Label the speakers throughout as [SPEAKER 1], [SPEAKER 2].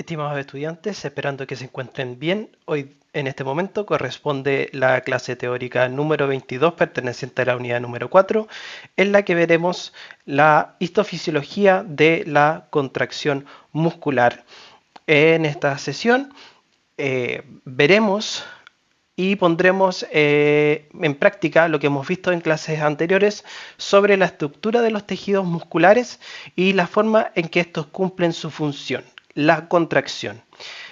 [SPEAKER 1] Estimados estudiantes, esperando que se encuentren bien, hoy en este momento corresponde la clase teórica número 22 perteneciente a la unidad número 4, en la que veremos la histofisiología de la contracción muscular. En esta sesión veremos y pondremos en práctica lo que hemos visto en clases anteriores sobre la estructura de los tejidos musculares y la forma en que estos cumplen su función, la contracción.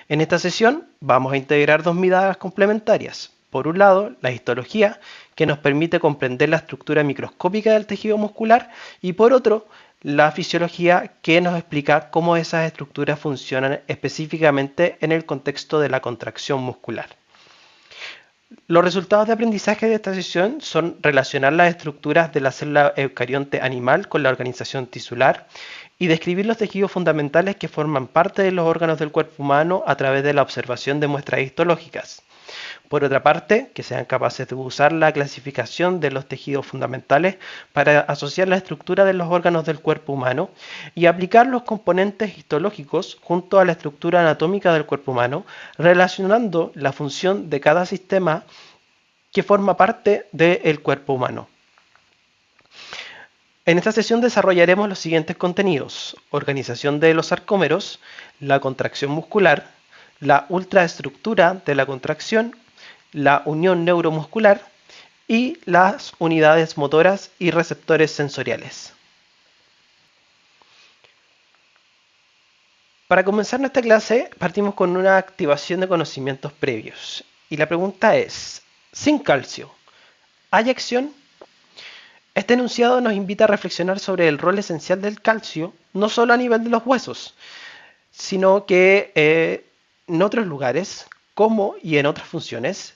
[SPEAKER 1] En esta sesión vamos a integrar dos miradas complementarias. Por un lado, la histología, que nos permite comprender la estructura microscópica del tejido muscular, y por otro, la fisiología, que nos explica cómo esas estructuras funcionan específicamente en el contexto de la contracción muscular. Los resultados de aprendizaje de esta sesión son relacionar las estructuras de la célula eucarionte animal con la organización tisular y describir los tejidos fundamentales que forman parte de los órganos del cuerpo humano a través de la observación de muestras histológicas. Por otra parte, que sean capaces de usar la clasificación de los tejidos fundamentales para asociar la estructura de los órganos del cuerpo humano y aplicar los componentes histológicos junto a la estructura anatómica del cuerpo humano, relacionando la función de cada sistema que forma parte del cuerpo humano. En esta sesión desarrollaremos los siguientes contenidos: organización de los sarcómeros, la contracción muscular, la ultraestructura de la contracción, la unión neuromuscular y las unidades motoras y receptores sensoriales. Para comenzar nuestra clase partimos con una activación de conocimientos previos. Y la pregunta es, sin calcio, ¿hay acción? Este enunciado nos invita a reflexionar sobre el rol esencial del calcio, no solo a nivel de los huesos, sino que en otros lugares, como y en otras funciones,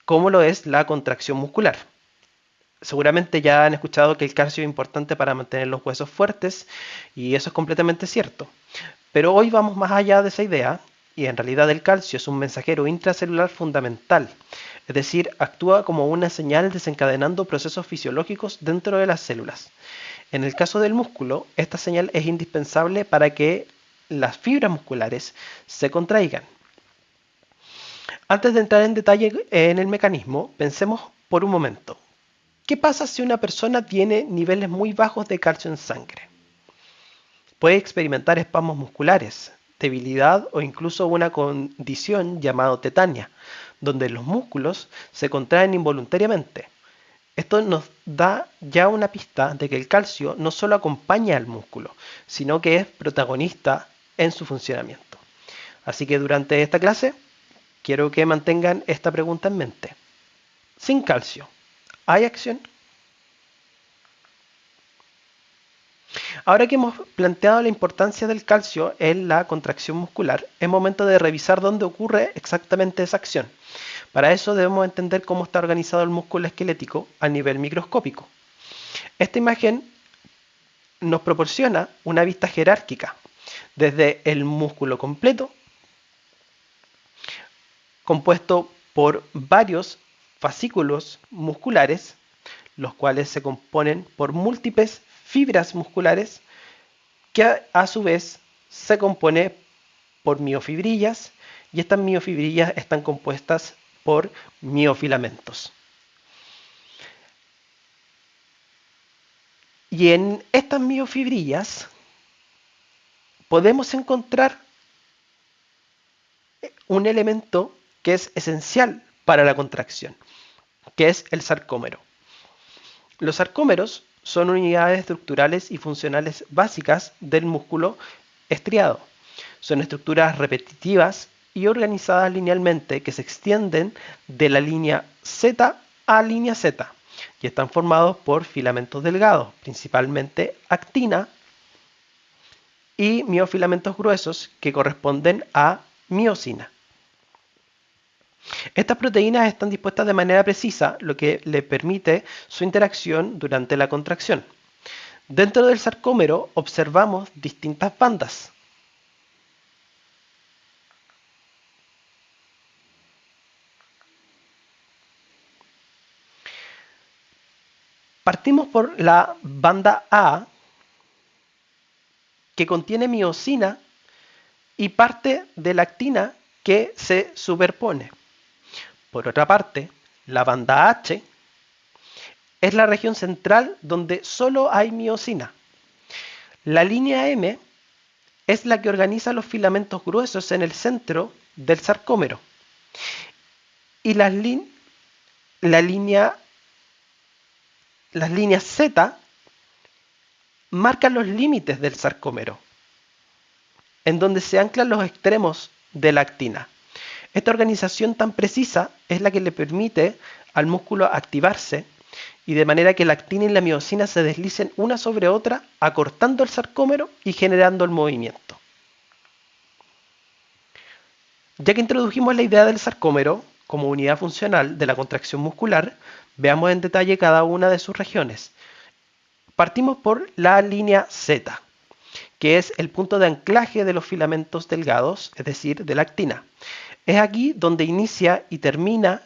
[SPEAKER 1] como lo es la contracción muscular. Seguramente ya han escuchado que el calcio es importante para mantener los huesos fuertes, y eso es completamente cierto. Pero hoy vamos más allá de esa idea, y en realidad el calcio es un mensajero intracelular fundamental, es decir, actúa como una señal desencadenando procesos fisiológicos dentro de las células. En el caso del músculo, esta señal es indispensable para que las fibras musculares se contraigan. Antes de entrar en detalle en el mecanismo, pensemos por un momento. ¿Qué pasa si una persona tiene niveles muy bajos de calcio en sangre? Puede experimentar espasmos musculares, debilidad o incluso una condición llamada tetania, donde los músculos se contraen involuntariamente. Esto nos da ya una pista de que el calcio no solo acompaña al músculo, sino que es protagonista en su funcionamiento. Así que durante esta clase quiero que mantengan esta pregunta en mente. Sin calcio, ¿hay acción? Ahora que hemos planteado la importancia del calcio en la contracción muscular, es momento de revisar dónde ocurre exactamente esa acción. Para eso debemos entender cómo está organizado el músculo esquelético a nivel microscópico. Esta imagen nos proporciona una vista jerárquica, desde el músculo completo, compuesto por varios fascículos musculares, los cuales se componen por múltiples fibras musculares, que a su vez se compone por miofibrillas, y estas miofibrillas están compuestas por miofilamentos. Y en estas miofibrillas podemos encontrar un elemento que es esencial para la contracción, que es el sarcómero. Los sarcómeros son unidades estructurales y funcionales básicas del músculo estriado. Son estructuras repetitivas y organizadas linealmente que se extienden de la línea Z a línea Z y están formados por filamentos delgados, principalmente actina, y miofilamentos gruesos que corresponden a miosina. Estas proteínas están dispuestas de manera precisa, lo que le permite su interacción durante la contracción. Dentro del sarcómero observamos distintas bandas. Partimos por la banda A, que contiene miosina y parte de la actina que se superpone. Por otra parte, la banda H es la región central donde solo hay miosina. La línea M es la que organiza los filamentos gruesos en el centro del sarcómero. Y las líneas Z marcan los límites del sarcómero, en donde se anclan los extremos de la actina. Esta organización tan precisa es la que le permite al músculo activarse y de manera que la actina y la miosina se deslicen una sobre otra, acortando el sarcómero y generando el movimiento. Ya que introdujimos la idea del sarcómero como unidad funcional de la contracción muscular, veamos en detalle cada una de sus regiones. Partimos por la línea Z, que es el punto de anclaje de los filamentos delgados, es decir, de la actina. Es aquí donde inicia y termina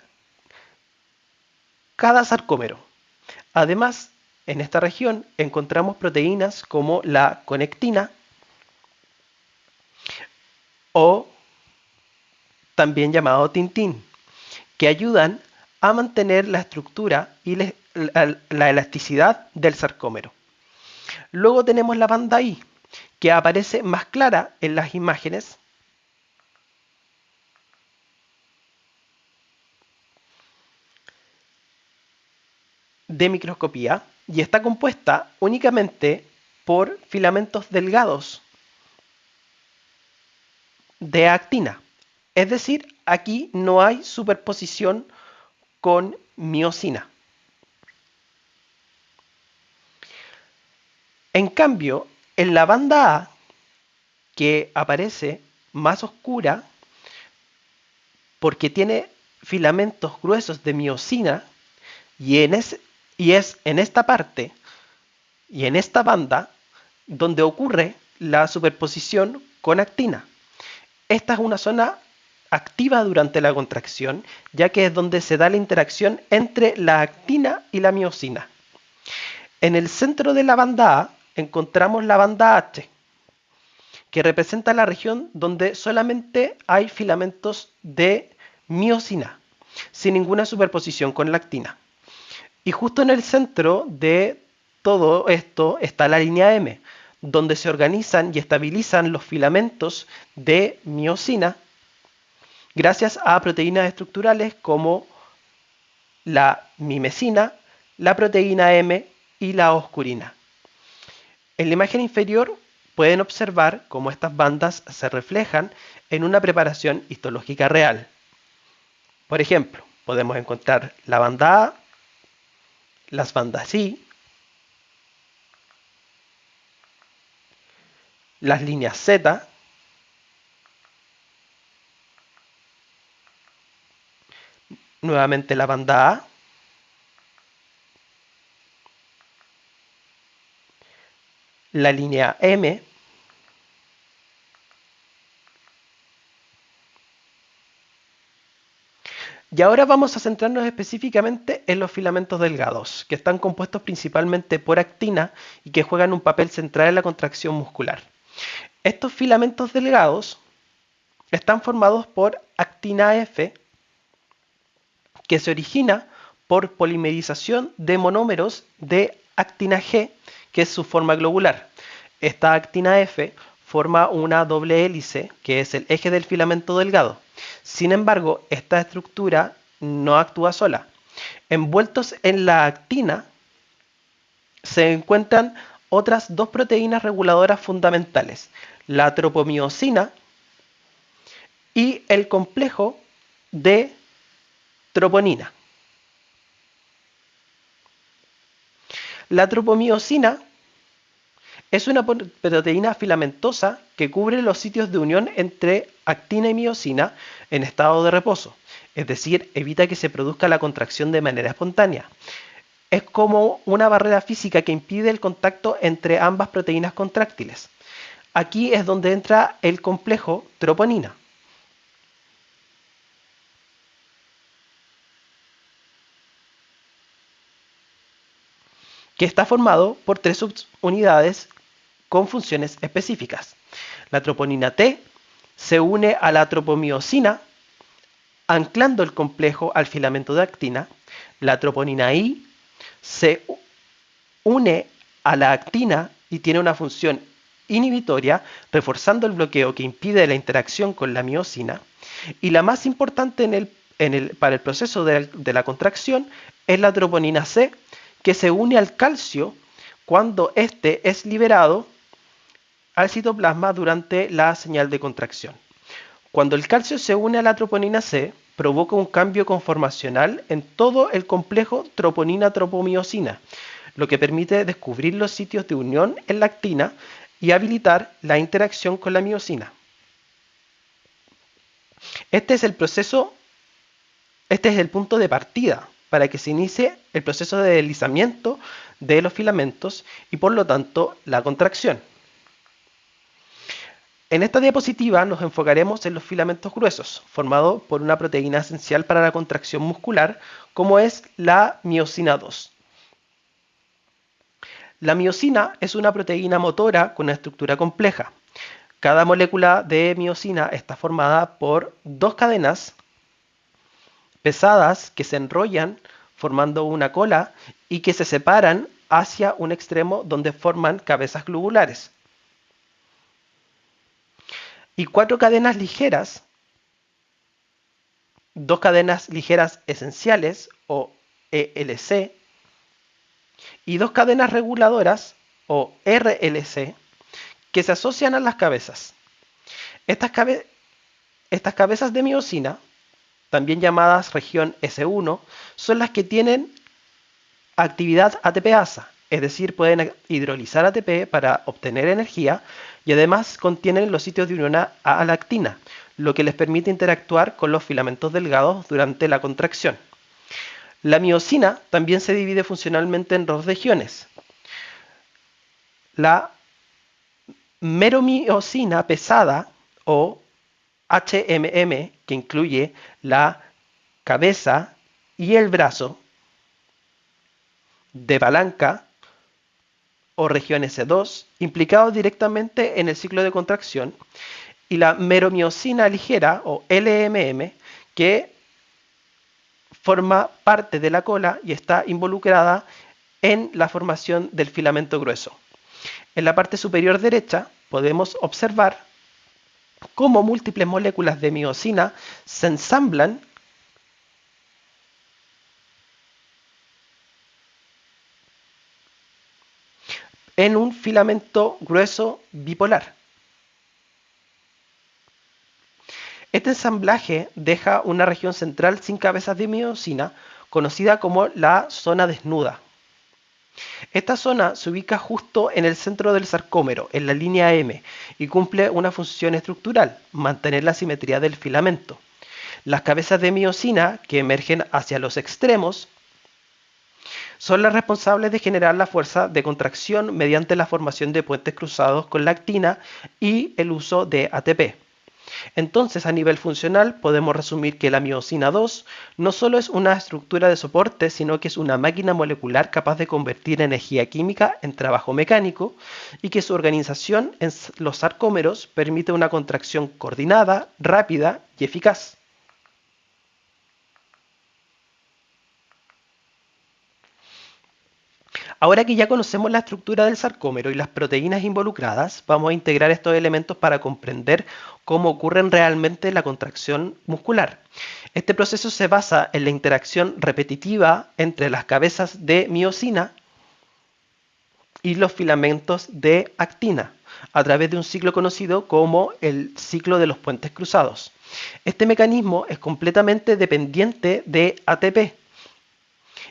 [SPEAKER 1] cada sarcómero. Además, en esta región encontramos proteínas como la conectina o también llamado tintín, que ayudan a mantener la estructura y la elasticidad del sarcómero. Luego tenemos la banda I, que aparece más clara en las imágenes de microscopía y está compuesta únicamente por filamentos delgados de actina. Es decir, aquí no hay superposición con miosina. En cambio, en la banda A, que aparece más oscura porque tiene filamentos gruesos de miosina y es en esta parte y en esta banda donde ocurre la superposición con actina. Esta es una zona activa durante la contracción, ya que es donde se da la interacción entre la actina y la miosina. En el centro de la banda A encontramos la banda H, que representa la región donde solamente hay filamentos de miosina, sin ninguna superposición con la actina. Y justo en el centro de todo esto está la línea M, donde se organizan y estabilizan los filamentos de miosina gracias a proteínas estructurales como la mimesina, la proteína M y la oscurina. En la imagen inferior pueden observar cómo estas bandas se reflejan en una preparación histológica real. Por ejemplo, podemos encontrar la banda A, las bandas I, las líneas Z, nuevamente la banda A, la línea M, y ahora vamos a centrarnos específicamente en los filamentos delgados, que están compuestos principalmente por actina y que juegan un papel central en la contracción muscular. Estos filamentos delgados están formados por actina F, que se origina por polimerización de monómeros de actina G, que es su forma globular. Esta actina F forma una doble hélice, que es el eje del filamento delgado. Sin embargo, esta estructura no actúa sola. Envueltos en la actina se encuentran otras dos proteínas reguladoras fundamentales, la tropomiosina y el complejo de troponina. La tropomiosina es una proteína filamentosa que cubre los sitios de unión entre actina y miosina en estado de reposo, es decir, evita que se produzca la contracción de manera espontánea. Es como una barrera física que impide el contacto entre ambas proteínas contráctiles. Aquí es donde entra el complejo troponina, que está formado por tres subunidades con funciones específicas. La troponina T, se une a la tropomiosina, anclando el complejo al filamento de actina. La troponina I se une a la actina y tiene una función inhibitoria, reforzando el bloqueo que impide la interacción con la miosina. Y la más importante para el proceso de la contracción es la troponina C, que se une al calcio cuando éste es liberado al citoplasma durante la señal de contracción. Cuando el calcio se une a la troponina C, provoca un cambio conformacional en todo el complejo troponina-tropomiosina, lo que permite descubrir los sitios de unión en la actina y habilitar la interacción con la miosina. Este es el punto de partida para que se inicie el proceso de deslizamiento de los filamentos y por lo tanto la contracción. En esta diapositiva nos enfocaremos en los filamentos gruesos, formados por una proteína esencial para la contracción muscular, como es la miosina II. La miosina es una proteína motora con una estructura compleja. Cada molécula de miosina está formada por dos cadenas pesadas que se enrollan formando una cola y que se separan hacia un extremo donde forman cabezas globulares. Y cuatro cadenas ligeras, dos cadenas ligeras esenciales o ELC y dos cadenas reguladoras o RLC que se asocian a las cabezas. Estas cabezas de miosina, también llamadas región S1, son las que tienen actividad ATPasa, es decir, pueden hidrolizar ATP para obtener energía y además contienen los sitios de unión a la actina, lo que les permite interactuar con los filamentos delgados durante la contracción. La miosina también se divide funcionalmente en dos regiones. La meromiosina pesada o HMM, que incluye la cabeza y el brazo de palanca o región S2, implicados directamente en el ciclo de contracción, y la meromiosina ligera o LMM, que forma parte de la cola y está involucrada en la formación del filamento grueso. En la parte superior derecha podemos observar cómo múltiples moléculas de miosina se ensamblan en un filamento grueso bipolar. Este ensamblaje deja una región central sin cabezas de miosina, conocida como la zona desnuda. Esta zona se ubica justo en el centro del sarcómero, en la línea M, y cumple una función estructural, mantener la simetría del filamento. Las cabezas de miosina que emergen hacia los extremos son las responsables de generar la fuerza de contracción mediante la formación de puentes cruzados con la actina y el uso de ATP. Entonces, a nivel funcional, podemos resumir que la miosina II no solo es una estructura de soporte, sino que es una máquina molecular capaz de convertir energía química en trabajo mecánico y que su organización en los sarcómeros permite una contracción coordinada, rápida y eficaz. Ahora que ya conocemos la estructura del sarcómero y las proteínas involucradas, vamos a integrar estos elementos para comprender cómo ocurren realmente la contracción muscular. Este proceso se basa en la interacción repetitiva entre las cabezas de miosina y los filamentos de actina, a través de un ciclo conocido como el ciclo de los puentes cruzados. Este mecanismo es completamente dependiente de ATP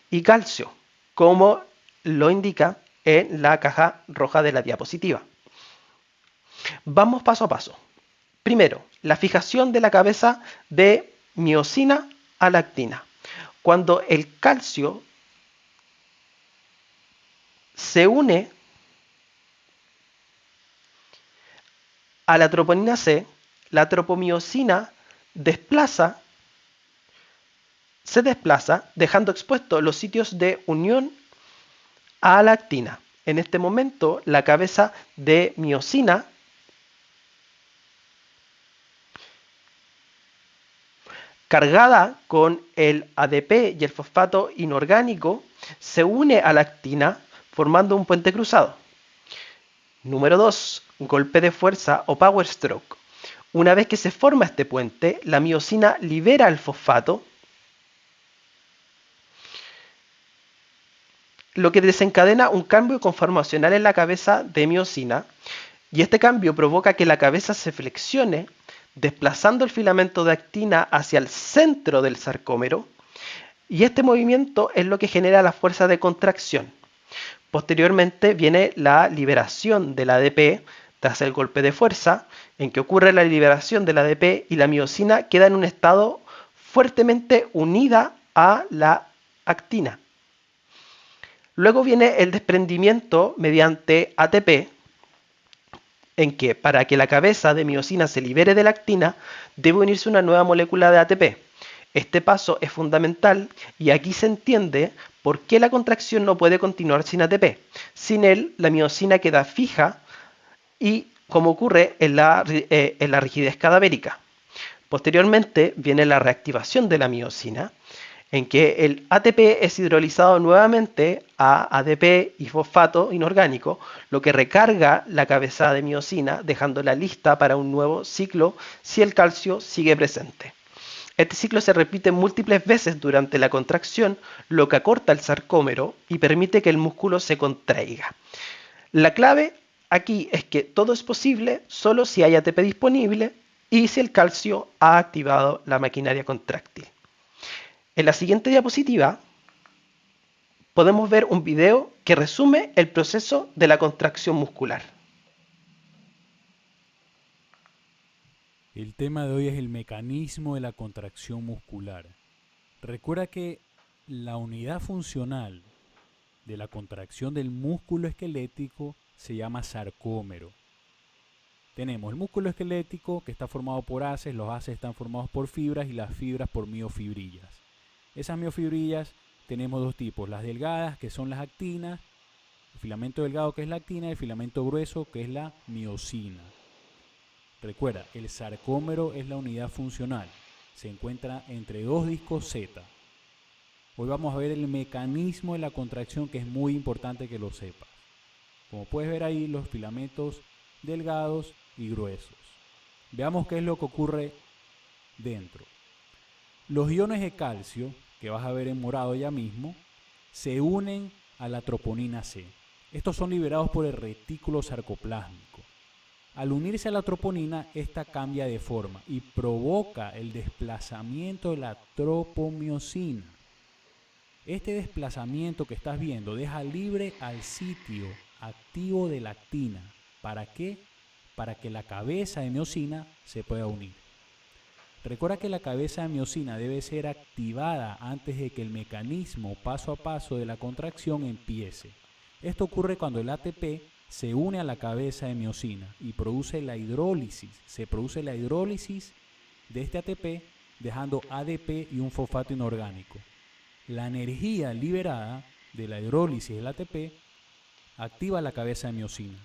[SPEAKER 1] y calcio, como lo indica en la caja roja de la diapositiva. Vamos paso a paso. Primero, la fijación de la cabeza de miosina a la actina. Cuando el calcio se une a la troponina C, la tropomiosina se desplaza dejando expuestos los sitios de unión a la actina. En este momento, la cabeza de miosina Cargada con el ADP y el fosfato inorgánico, se une a la actina formando un puente cruzado. Número 2. Golpe de fuerza o power stroke. Una vez que se forma este puente, la miosina libera el fosfato, lo que desencadena un cambio conformacional en la cabeza de miosina, y este cambio provoca que la cabeza se flexione, desplazando el filamento de actina hacia el centro del sarcómero, y este movimiento es lo que genera la fuerza de contracción. Posteriormente viene la liberación del ADP tras el golpe de fuerza, en que ocurre la liberación del ADP y la miosina queda en un estado fuertemente unida a la actina. Luego viene el desprendimiento mediante ATP, en que para que la cabeza de miosina se libere de la actina, debe unirse una nueva molécula de ATP. Este paso es fundamental y aquí se entiende por qué la contracción no puede continuar sin ATP. Sin él, la miosina queda fija y como ocurre en la rigidez cadavérica. Posteriormente viene la reactivación de la miosina, en que el ATP es hidrolizado nuevamente a ADP y fosfato inorgánico, lo que recarga la cabeza de miosina, dejándola lista para un nuevo ciclo si el calcio sigue presente. Este ciclo se repite múltiples veces durante la contracción, lo que acorta el sarcómero y permite que el músculo se contraiga. La clave aquí es que todo es posible solo si hay ATP disponible y si el calcio ha activado la maquinaria contráctil. En la siguiente diapositiva podemos ver un video que resume el proceso de la contracción muscular.
[SPEAKER 2] El tema de hoy es el mecanismo de la contracción muscular. Recuerda que la unidad funcional de la contracción del músculo esquelético se llama sarcómero. Tenemos el músculo esquelético que está formado por haces, los haces están formados por fibras y las fibras por miofibrillas. Esas miofibrillas tenemos dos tipos, las delgadas que son las actinas, el filamento delgado que es la actina y el filamento grueso que es la miosina. Recuerda, el sarcómero es la unidad funcional, se encuentra entre dos discos Z. Hoy vamos a ver el mecanismo de la contracción que es muy importante que lo sepas. Como puedes ver ahí, los filamentos delgados y gruesos. Veamos qué es lo que ocurre dentro. Los iones de calcio, que vas a ver en morado ya mismo, se unen a la troponina C. Estos son liberados por el retículo sarcoplásmico. Al unirse a la troponina, esta cambia de forma y provoca el desplazamiento de la tropomiosina. Este desplazamiento que estás viendo deja libre al sitio activo de la actina. ¿Para qué? Para que la cabeza de miosina se pueda unir. Recuerda que la cabeza de miosina debe ser activada antes de que el mecanismo paso a paso de la contracción empiece. Esto ocurre cuando el ATP se une a la cabeza de miosina y produce la hidrólisis. Se produce la hidrólisis de este ATP dejando ADP y un fosfato inorgánico. La energía liberada de la hidrólisis del ATP activa la cabeza de miosina.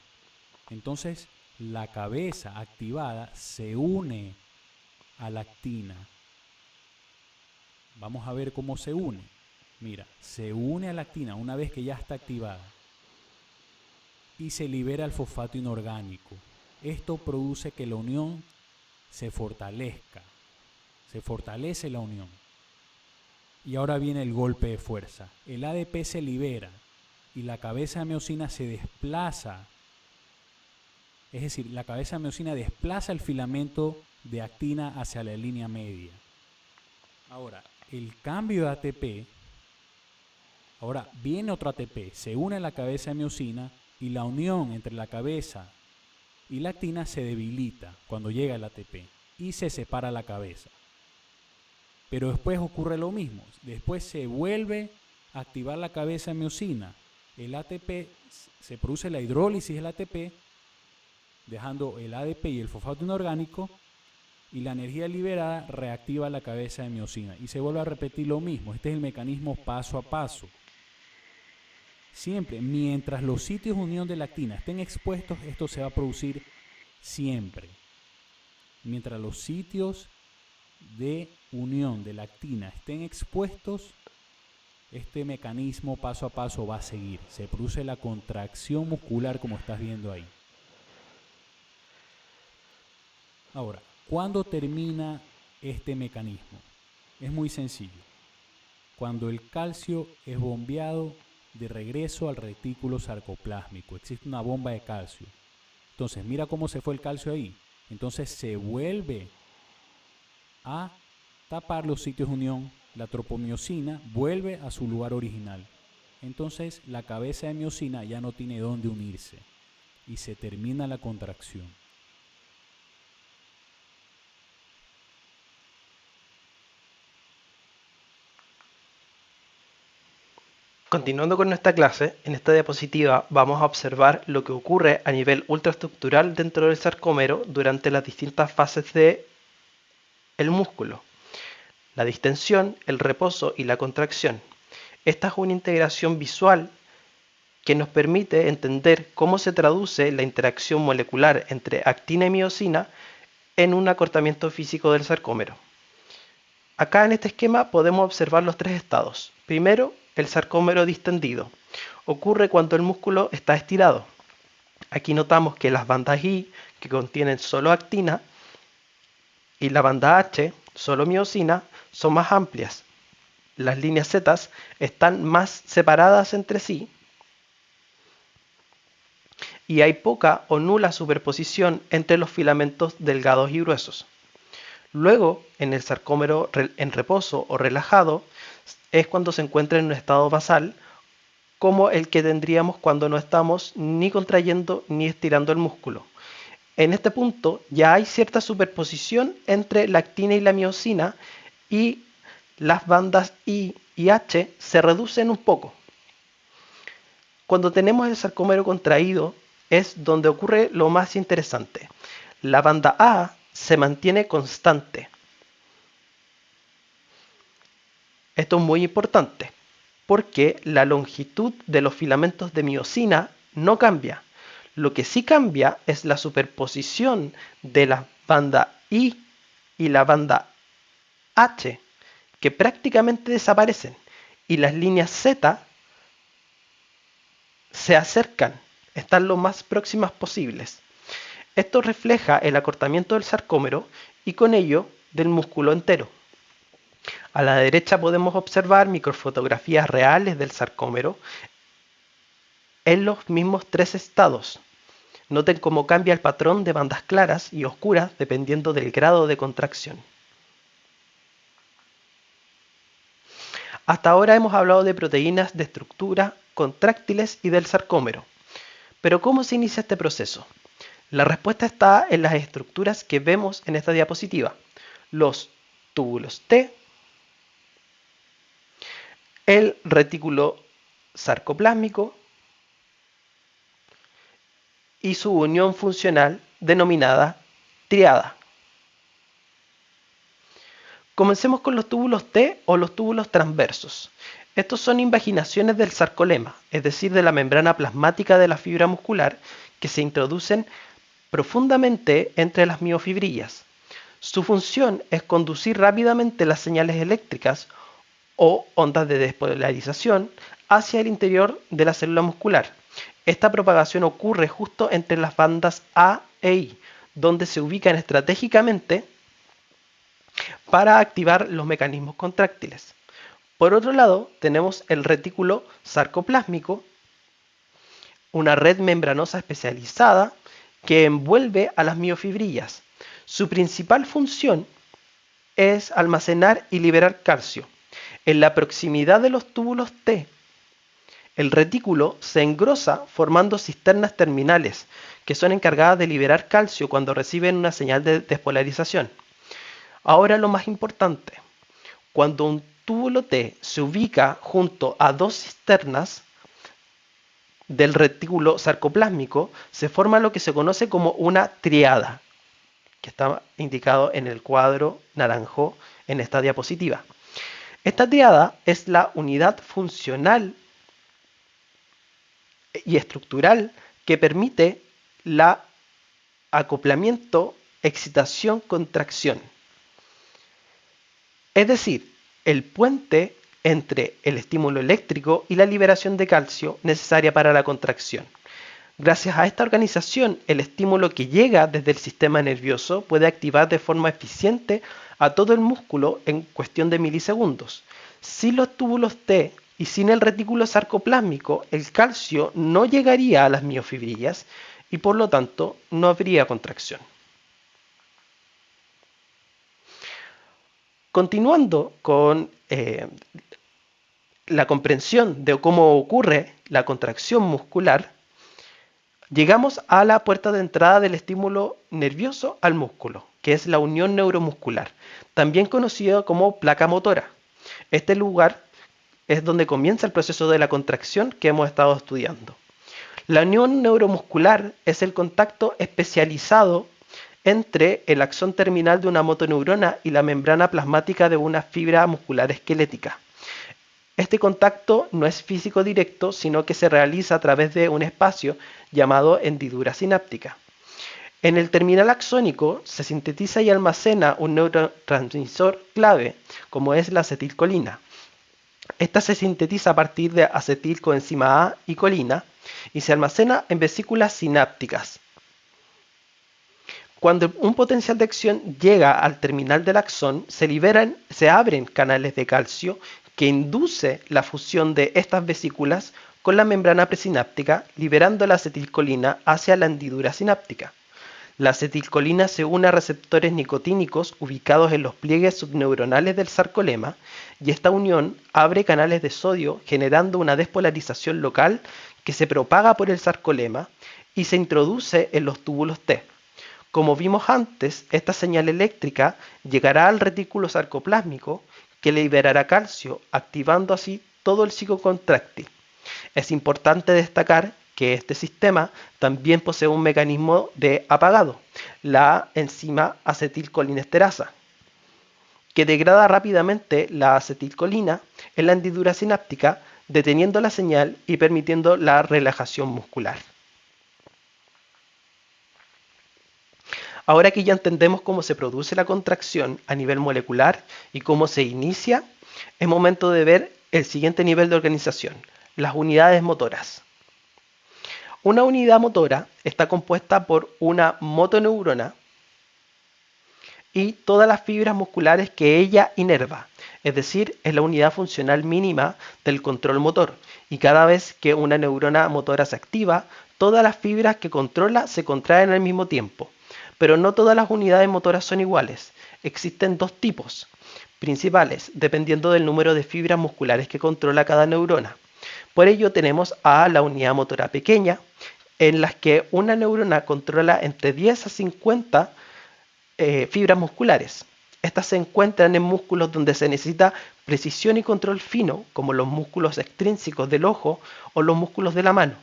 [SPEAKER 2] Entonces, la cabeza activada se une a la actina. Vamos a ver cómo se une. Mira, se une a la actina una vez que ya está activada y se libera el fosfato inorgánico. Esto produce que la unión se fortalezca. Se fortalece la unión. Y ahora viene el golpe de fuerza. El ADP se libera y la cabeza de miosina se desplaza. Es decir, la cabeza de miosina desplaza el filamento de actina hacia la línea media. Ahora, el cambio de ATP, ahora viene otro ATP, se une a la cabeza de miosina y la unión entre la cabeza y la actina se debilita cuando llega el ATP y se separa la cabeza. Pero después ocurre lo mismo, después se vuelve a activar la cabeza de miosina, el ATP, se produce la hidrólisis del ATP, dejando el ADP y el fosfato inorgánico, y la energía liberada reactiva la cabeza de miosina y se vuelve a repetir lo mismo. Este es el mecanismo paso a paso. Siempre, mientras los sitios de unión de la actina estén expuestos, esto se va a producir siempre. Mientras los sitios de unión de la actina estén expuestos, este mecanismo paso a paso va a seguir. Se produce la contracción muscular como estás viendo ahí. Ahora, ¿cuándo termina este mecanismo? Es muy sencillo. Cuando el calcio es bombeado de regreso al retículo sarcoplásmico, existe una bomba de calcio. Entonces, mira cómo se fue el calcio ahí. Entonces se vuelve a tapar los sitios de unión, la tropomiosina vuelve a su lugar original. Entonces la cabeza de miosina ya no tiene dónde unirse y se termina la contracción.
[SPEAKER 1] Continuando con nuestra clase, en esta diapositiva vamos a observar lo que ocurre a nivel ultraestructural dentro del sarcómero durante las distintas fases del músculo: la distensión, el reposo y la contracción. Esta es una integración visual que nos permite entender cómo se traduce la interacción molecular entre actina y miosina en un acortamiento físico del sarcómero. Acá en este esquema podemos observar los tres estados. Primero, el sarcómero distendido. Ocurre cuando el músculo está estirado. Aquí notamos que las bandas I, que contienen solo actina, y la banda H, solo miosina, son más amplias. Las líneas Z están más separadas entre sí y hay poca o nula superposición entre los filamentos delgados y gruesos. Luego, en el sarcómero en reposo o relajado, es cuando se encuentra en un estado basal, como el que tendríamos cuando no estamos ni contrayendo ni estirando el músculo. En este punto ya hay cierta superposición entre la actina y la miosina y las bandas I y H se reducen un poco. Cuando tenemos el sarcómero contraído es donde ocurre lo más interesante. La banda A se mantiene constante. Esto es muy importante porque la longitud de los filamentos de miosina no cambia. Lo que sí cambia es la superposición de la banda I y la banda H, que prácticamente desaparecen, y las líneas Z se acercan, están lo más próximas posibles. Esto refleja el acortamiento del sarcómero y con ello del músculo entero. A la derecha podemos observar microfotografías reales del sarcómero en los mismos tres estados. Noten cómo cambia el patrón de bandas claras y oscuras dependiendo del grado de contracción. Hasta ahora hemos hablado de proteínas de estructura, contráctiles y del sarcómero. Pero ¿cómo se inicia este proceso? La respuesta está en las estructuras que vemos en esta diapositiva: los túbulos T, el retículo sarcoplásmico y su unión funcional denominada triada. Comencemos con los túbulos T o los túbulos transversos. Estos son invaginaciones del sarcolema, es decir, de la membrana plasmática de la fibra muscular, que se introducen profundamente entre las miofibrillas. Su función es conducir rápidamente las señales eléctricas o ondas de despolarización hacia el interior de la célula muscular. Esta propagación ocurre justo entre las bandas A e I, donde se ubican estratégicamente para activar los mecanismos contráctiles. Por otro lado, tenemos el retículo sarcoplásmico, una red membranosa especializada que envuelve a las miofibrillas. Su principal función es almacenar y liberar calcio. En la proximidad de los túbulos T, el retículo se engrosa formando cisternas terminales, que son encargadas de liberar calcio cuando reciben una señal de despolarización. Ahora lo más importante: cuando un túbulo T se ubica junto a dos cisternas del retículo sarcoplásmico, se forma lo que se conoce como una triada, que está indicado en el cuadro naranjo en esta diapositiva. Esta triada es la unidad funcional y estructural que permite el acoplamiento, excitación, contracción. Es decir, el puente entre el estímulo eléctrico y la liberación de calcio necesaria para la contracción. Gracias a esta organización, el estímulo que llega desde el sistema nervioso puede activar de forma eficiente a todo el músculo en cuestión de milisegundos. Sin los túbulos T y sin el retículo sarcoplásmico, el calcio no llegaría a las miofibrillas y por lo tanto no habría contracción. Continuando con la comprensión de cómo ocurre la contracción muscular, llegamos a la puerta de entrada del estímulo nervioso al músculo, que es la unión neuromuscular, también conocido como placa motora. Este lugar es donde comienza el proceso de la contracción que hemos estado estudiando. La unión neuromuscular es el contacto especializado entre el axón terminal de una motoneurona y la membrana plasmática de una fibra muscular esquelética. Este contacto no es físico directo, sino que se realiza a través de un espacio llamado hendidura sináptica. En el terminal axónico se sintetiza y almacena un neurotransmisor clave, como es la acetilcolina. Esta se sintetiza a partir de acetilcoenzima A y colina y se almacena en vesículas sinápticas. Cuando un potencial de acción llega al terminal del axón, se abren canales de calcio que induce la fusión de estas vesículas con la membrana presináptica, liberando la acetilcolina hacia la hendidura sináptica. La acetilcolina se une a receptores nicotínicos ubicados en los pliegues subneuronales del sarcolema y esta unión abre canales de sodio generando una despolarización local que se propaga por el sarcolema y se introduce en los túbulos T. Como vimos antes, esta señal eléctrica llegará al retículo sarcoplásmico que liberará calcio, activando así todo el ciclo contráctil. Es importante destacar que este sistema también posee un mecanismo de apagado, la enzima acetilcolinesterasa, que degrada rápidamente la acetilcolina en la hendidura sináptica, deteniendo la señal y permitiendo la relajación muscular. Ahora que ya entendemos cómo se produce la contracción a nivel molecular y cómo se inicia, es momento de ver el siguiente nivel de organización, las unidades motoras. Una unidad motora está compuesta por una motoneurona y todas las fibras musculares que ella inerva, es decir, es la unidad funcional mínima del control motor, y cada vez que una neurona motora se activa, todas las fibras que controla se contraen al mismo tiempo. Pero no todas las unidades motoras son iguales. Existen dos tipos principales, dependiendo del número de fibras musculares que controla cada neurona. Por ello tenemos a la unidad motora pequeña, en las que una neurona controla entre 10 a 50 fibras musculares. Estas se encuentran en músculos donde se necesita precisión y control fino, como los músculos extrínsecos del ojo o los músculos de la mano.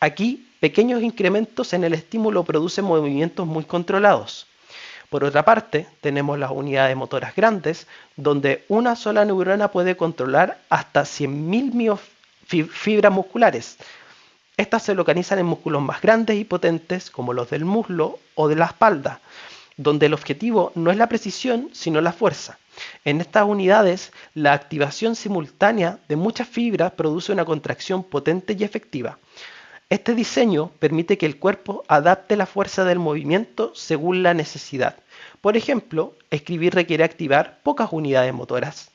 [SPEAKER 1] Aquí, pequeños incrementos en el estímulo producen movimientos muy controlados. Por otra parte, tenemos las unidades motoras grandes, donde una sola neurona puede controlar hasta 100.000 fibras musculares. Estas se localizan en músculos más grandes y potentes, como los del muslo o de la espalda, donde el objetivo no es la precisión, sino la fuerza. En estas unidades, la activación simultánea de muchas fibras produce una contracción potente y efectiva. Este diseño permite que el cuerpo adapte la fuerza del movimiento según la necesidad. Por ejemplo, escribir requiere activar pocas unidades motoras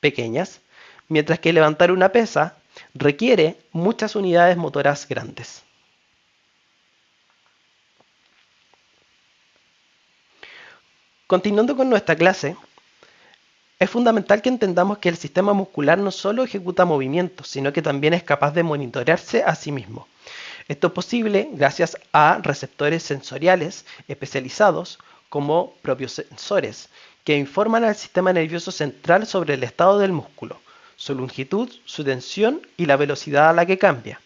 [SPEAKER 1] pequeñas, mientras que levantar una pesa requiere muchas unidades motoras grandes. Continuando con nuestra clase, es fundamental que entendamos que el sistema muscular no solo ejecuta movimientos, sino que también es capaz de monitorearse a sí mismo. Esto es posible gracias a receptores sensoriales especializados como propiosensores, que informan al sistema nervioso central sobre el estado del músculo, su longitud, su tensión y la velocidad a la que cambia.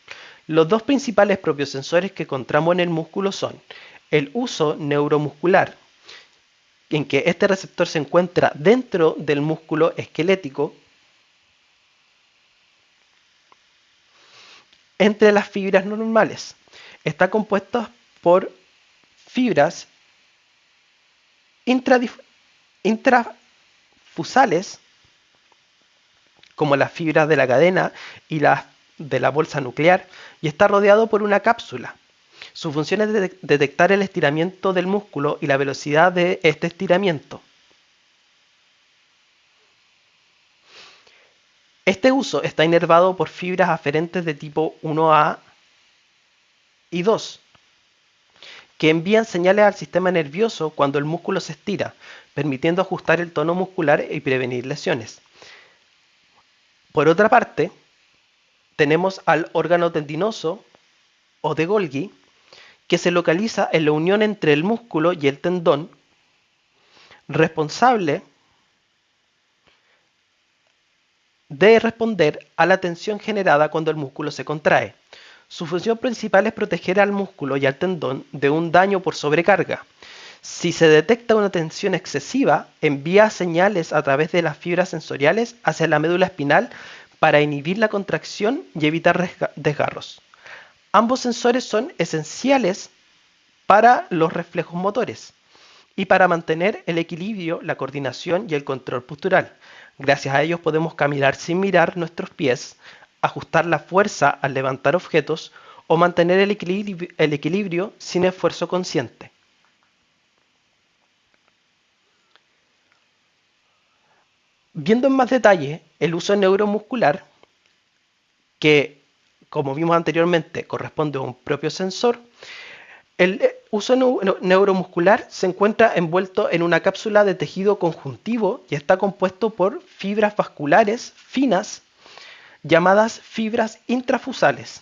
[SPEAKER 1] Los dos principales propiosensores que encontramos en el músculo son el uso neuromuscular, en que este receptor se encuentra dentro del músculo esquelético, entre las fibras normales. Está compuesto por fibras fusales, como las fibras de la cadena y las de la bolsa nuclear, y está rodeado por una cápsula. Su función es detectar el estiramiento del músculo y la velocidad de este estiramiento. Este uso está inervado por fibras aferentes de tipo 1A y 2, que envían señales al sistema nervioso cuando el músculo se estira, permitiendo ajustar el tono muscular y prevenir lesiones. Por otra parte, tenemos al órgano tendinoso o de Golgi, que se localiza en la unión entre el músculo y el tendón, responsable de responder a la tensión generada cuando el músculo se contrae. Su función principal es proteger al músculo y al tendón de un daño por sobrecarga. Si se detecta una tensión excesiva, envía señales a través de las fibras sensoriales hacia la médula espinal para inhibir la contracción y evitar desgarros. Ambos sensores son esenciales para los reflejos motores y para mantener el equilibrio, la coordinación y el control postural. Gracias a ellos podemos caminar sin mirar nuestros pies, ajustar la fuerza al levantar objetos o mantener el equilibrio sin esfuerzo consciente. Viendo en más detalle el uso neuromuscular, que como vimos anteriormente corresponde a un propio sensor, el uso neuromuscular se encuentra envuelto en una cápsula de tejido conjuntivo y está compuesto por fibras vasculares finas llamadas fibras intrafusales.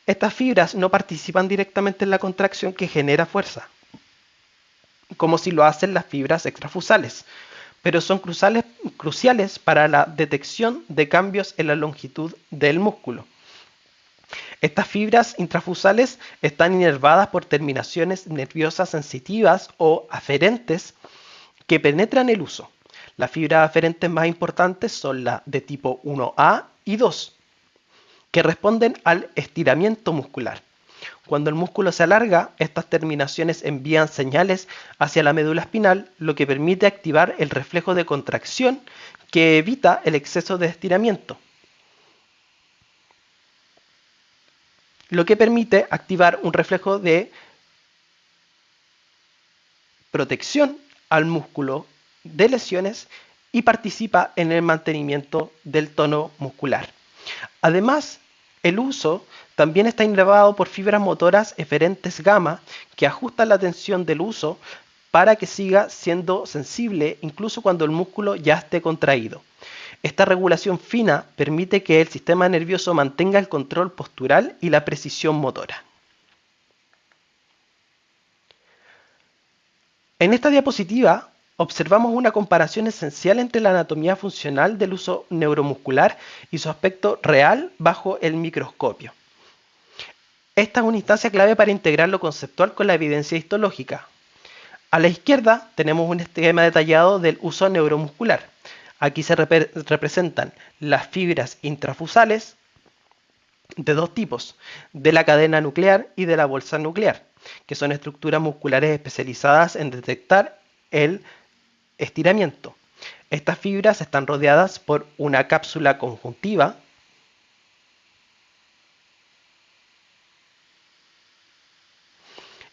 [SPEAKER 1] Estas fibras no participan directamente en la contracción que genera fuerza, como si lo hacen las fibras extrafusales, pero son cruciales para la detección de cambios en la longitud del músculo. Estas fibras intrafusales están inervadas por terminaciones nerviosas sensitivas o aferentes que penetran el uso. Las fibras aferentes más importantes son las de tipo 1A y 2, que responden al estiramiento muscular. Cuando el músculo se alarga, estas terminaciones envían señales hacia la médula espinal, lo que permite activar el reflejo de contracción que evita el exceso de estiramiento, lo que permite activar un reflejo de protección al músculo de lesiones y participa en el mantenimiento del tono muscular. Además, el uso también está inervado por fibras motoras eferentes gamma que ajustan la tensión del uso para que siga siendo sensible incluso cuando el músculo ya esté contraído. Esta regulación fina permite que el sistema nervioso mantenga el control postural y la precisión motora. En esta diapositiva observamos una comparación esencial entre la anatomía funcional del uso neuromuscular y su aspecto real bajo el microscopio. Esta es una instancia clave para integrar lo conceptual con la evidencia histológica. A la izquierda tenemos un esquema detallado del uso neuromuscular. Aquí se representan las fibras intrafusales de dos tipos, de la cadena nuclear y de la bolsa nuclear, que son estructuras musculares especializadas en detectar el estiramiento. Estas fibras están rodeadas por una cápsula conjuntiva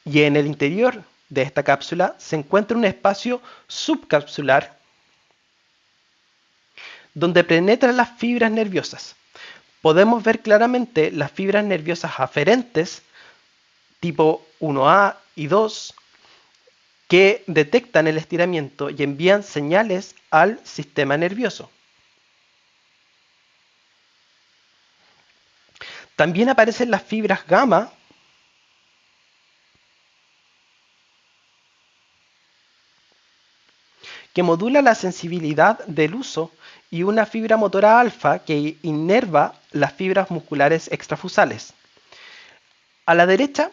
[SPEAKER 1] y en el interior de esta cápsula se encuentra un espacio subcapsular donde penetran las fibras nerviosas. Podemos ver claramente las fibras nerviosas aferentes tipo 1A y 2 que detectan el estiramiento y envían señales al sistema nervioso. También aparecen las fibras gamma que modula la sensibilidad del uso y una fibra motora alfa que inerva las fibras musculares extrafusales. A la derecha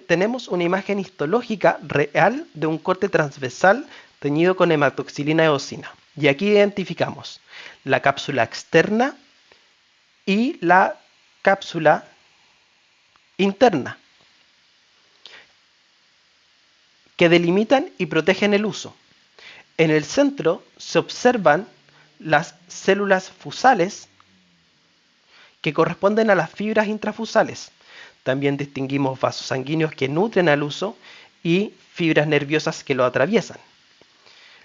[SPEAKER 1] tenemos una imagen histológica real de un corte transversal teñido con hematoxilina eosina. Y aquí identificamos la cápsula externa y la cápsula interna, que delimitan y protegen el uso. En el centro se observan las células fusales que corresponden a las fibras intrafusales. También distinguimos vasos sanguíneos que nutren al huso y fibras nerviosas que lo atraviesan.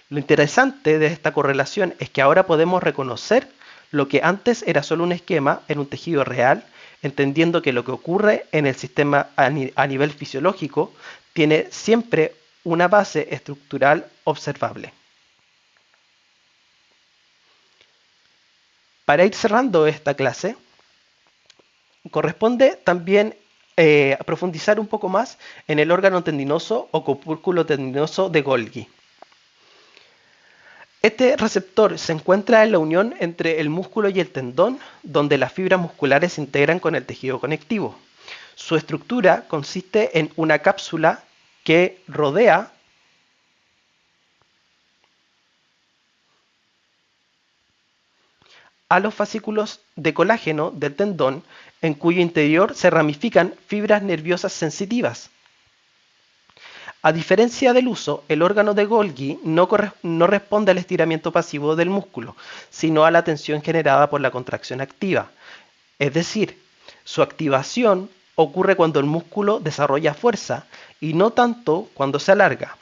[SPEAKER 1] Lo interesante de esta correlación es que ahora podemos reconocer lo que antes era solo un esquema en un tejido real, entendiendo que lo que ocurre en el sistema a nivel fisiológico tiene siempre una base estructural observable. Para ir cerrando esta clase, corresponde también profundizar un poco más en el órgano tendinoso o copúsculo tendinoso de Golgi. Este receptor se encuentra en la unión entre el músculo y el tendón, donde las fibras musculares se integran con el tejido conectivo. Su estructura consiste en una cápsula que rodea a los fascículos de colágeno del tendón, en cuyo interior se ramifican fibras nerviosas sensitivas. A diferencia del huso, el órgano de Golgi no responde al estiramiento pasivo del músculo, sino a la tensión generada por la contracción activa. Es decir, su activación ocurre cuando el músculo desarrolla fuerza y no tanto cuando se alarga.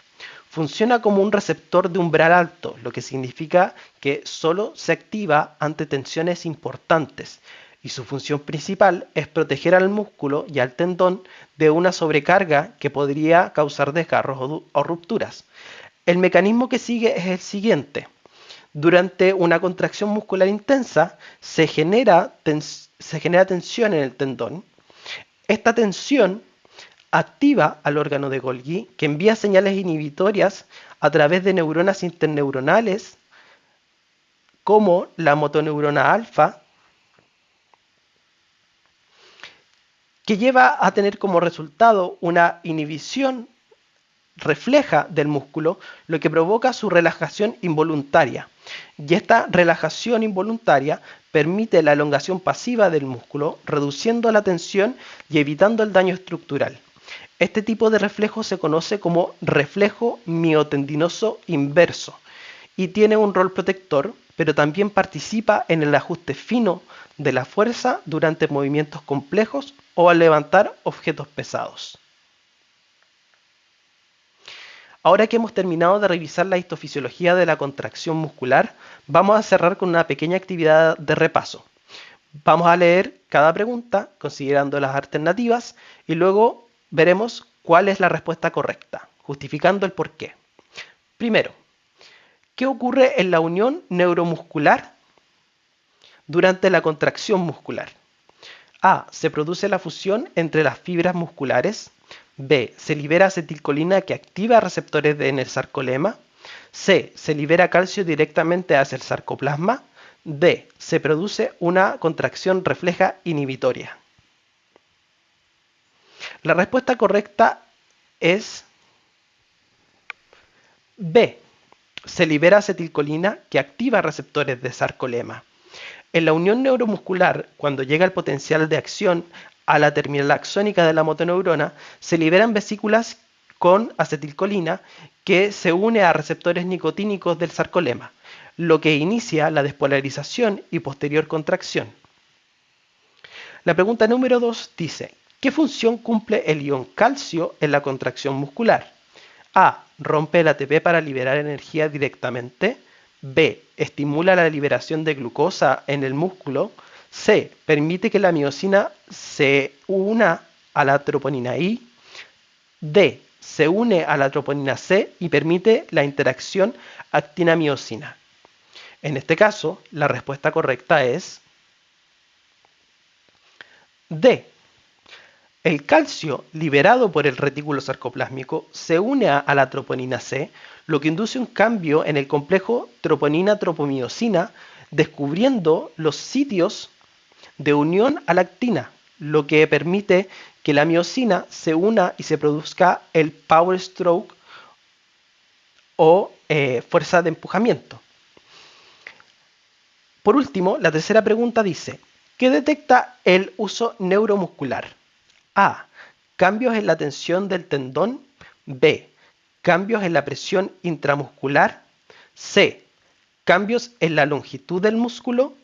[SPEAKER 1] Funciona como un receptor de umbral alto, lo que significa que solo se activa ante tensiones importantes, y su función principal es proteger al músculo y al tendón de una sobrecarga que podría causar desgarros o rupturas. El mecanismo que sigue es el siguiente. Durante una contracción muscular intensa se genera tensión en el tendón. Esta tensión activa al órgano de Golgi, que envía señales inhibitorias a través de neuronas interneuronales como la motoneurona alfa, que lleva a tener como resultado una inhibición refleja del músculo, lo que provoca su relajación involuntaria. Y esta relajación involuntaria permite la elongación pasiva del músculo, reduciendo la tensión y evitando el daño estructural. Este tipo de reflejo se conoce como reflejo miotendinoso inverso y tiene un rol protector, pero también participa en el ajuste fino de la fuerza durante movimientos complejos o al levantar objetos pesados. Ahora que hemos terminado de revisar la histofisiología de la contracción muscular, vamos a cerrar con una pequeña actividad de repaso. Vamos a leer cada pregunta considerando las alternativas y luego veremos cuál es la respuesta correcta, justificando el porqué. Primero, ¿qué ocurre en la unión neuromuscular durante la contracción muscular? A. Se produce la fusión entre las fibras musculares. B. Se libera acetilcolina que activa receptores en el sarcolema. C. Se libera calcio directamente hacia el sarcoplasma. D. Se produce una contracción refleja inhibitoria. La respuesta correcta es B. Se libera acetilcolina que activa receptores de sarcolema. En la unión neuromuscular, cuando llega el potencial de acción a la terminal axónica de la motoneurona, se liberan vesículas con acetilcolina que se une a receptores nicotínicos del sarcolema, lo que inicia la despolarización y posterior contracción. La pregunta número 2 dice, ¿qué función cumple el ion calcio en la contracción muscular? A. Rompe el ATP para liberar energía directamente. B. Estimula la liberación de glucosa en el músculo. C. Permite que la miosina se una a la troponina I. D. Se une a la troponina C y permite la interacción actina-miosina. En este caso, la respuesta correcta es D. El calcio liberado por el retículo sarcoplásmico se une a la troponina C, lo que induce un cambio en el complejo troponina-tropomiosina, descubriendo los sitios de unión a la actina, lo que permite que la miosina se una y se produzca el power stroke o fuerza de empujamiento. Por último, la tercera pregunta dice, ¿qué detecta el uso neuromuscular? A. Cambios en la tensión del tendón. B. Cambios en la presión intramuscular. C. Cambios en la longitud del músculo.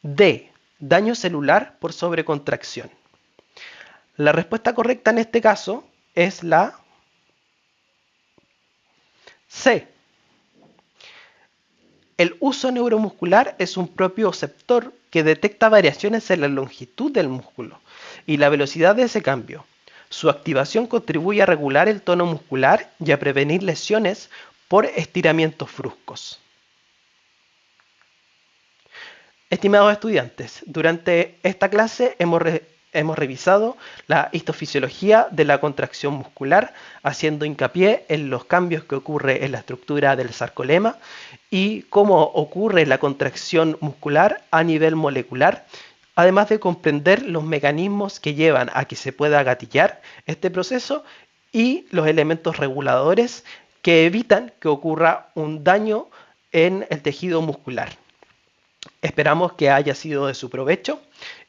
[SPEAKER 1] D. Daño celular por sobrecontracción. La respuesta correcta en este caso es la C. El uso neuromuscular es un propioceptor que detecta variaciones en la longitud del músculo y la velocidad de ese cambio. Su activación contribuye a regular el tono muscular y a prevenir lesiones por estiramientos bruscos. Estimados estudiantes, durante esta clase hemos revisado la histofisiología de la contracción muscular, haciendo hincapié en los cambios que ocurre en la estructura del sarcolema y cómo ocurre la contracción muscular a nivel molecular, además de comprender los mecanismos que llevan a que se pueda gatillar este proceso y los elementos reguladores que evitan que ocurra un daño en el tejido muscular. Esperamos que haya sido de su provecho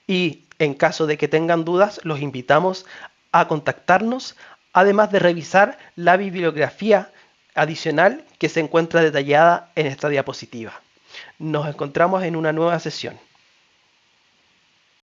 [SPEAKER 1] y en caso de que tengan dudas los invitamos a contactarnos, además de revisar la bibliografía adicional que se encuentra detallada en esta diapositiva. Nos encontramos en una nueva sesión.